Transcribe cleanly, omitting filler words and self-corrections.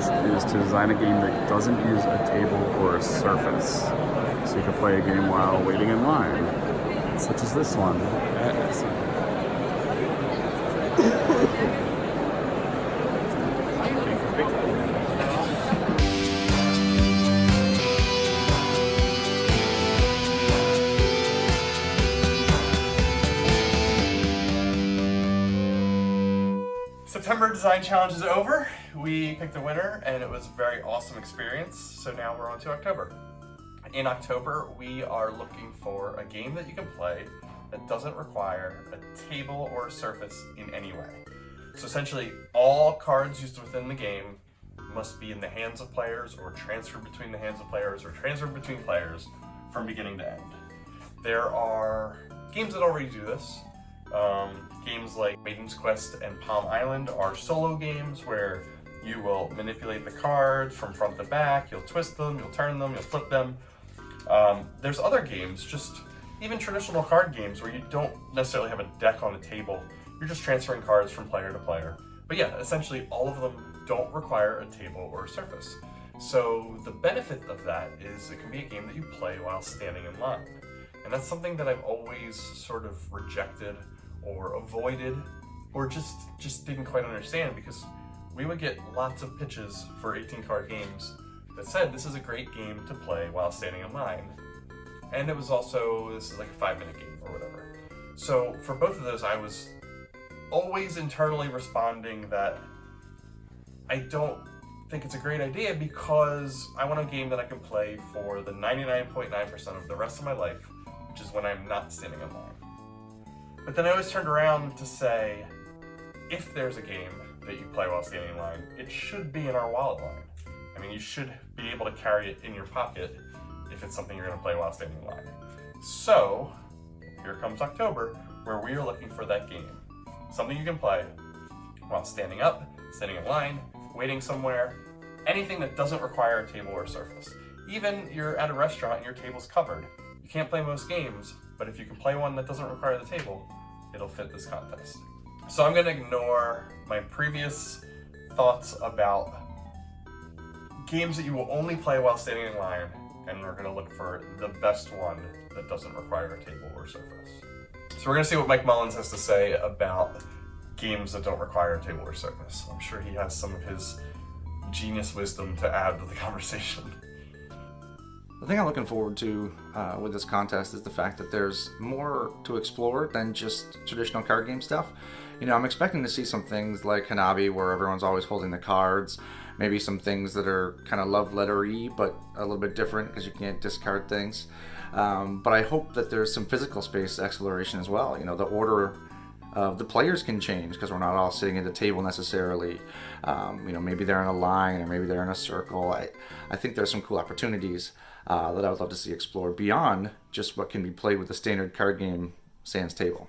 is to design a game that doesn't use a table or a surface. So you can play a game while waiting in line, such as this one. September Design Challenge is over. We picked a winner and it was a very awesome experience. So now we're on to October. In October, we are looking for a game that you can play that doesn't require a table or a surface in any way. So essentially, all cards used within the game must be in the hands of players or transferred between the hands of players or transferred between players from beginning to end. There are games that already do this. Games like Maiden's Quest and Palm Island are solo games where you will manipulate the cards from front to back, you'll twist them, you'll turn them, you'll flip them. There's other games, just even traditional card games where you don't necessarily have a deck on a table, you're just transferring cards from player to player. But yeah, essentially all of them don't require a table or a surface. So the benefit of that is it can be a game that you play while standing in line. And that's something that I've always sort of rejected or avoided, or just didn't quite understand, because we would get lots of pitches for 18 card games that said this is a great game to play while standing in line. And it was also, this is like a 5-minute game or whatever. So for both of those, I was always internally responding that I don't think it's a great idea, because I want a game that I can play for the 99.9% of the rest of my life, which is when I'm not standing in line. But then I always turned around to say, if there's a game that you play while standing in line, it should be in our wallet line. I mean, you should be able to carry it in your pocket if it's something you're going to play while standing in line. So, here comes October, where we are looking for that game. Something you can play while standing up, standing in line, waiting somewhere, anything that doesn't require a table or surface. Even you're at a restaurant and your table's covered. You can't play most games, but if you can play one that doesn't require the table, it'll fit this contest. So I'm gonna ignore my previous thoughts about games that you will only play while standing in line, and we're gonna look for the best one that doesn't require a table or surface. So we're gonna see what Mike Mullins has to say about games that don't require a table or surface. I'm sure he has some of his genius wisdom to add to the conversation. The thing I'm looking forward to with this contest is the fact that there's more to explore than just traditional card game stuff. You know, I'm expecting to see some things like Hanabi, where everyone's always holding the cards, maybe some things that are kind of love letter-y, but a little bit different because you can't discard things. But I hope that there's some physical space exploration as well. You know, the order of the players can change because we're not all sitting at a table necessarily. You know, maybe they're in a line or maybe they're in a circle. I think there's some cool opportunities that I would love to see explored beyond just what can be played with the standard card game sans table.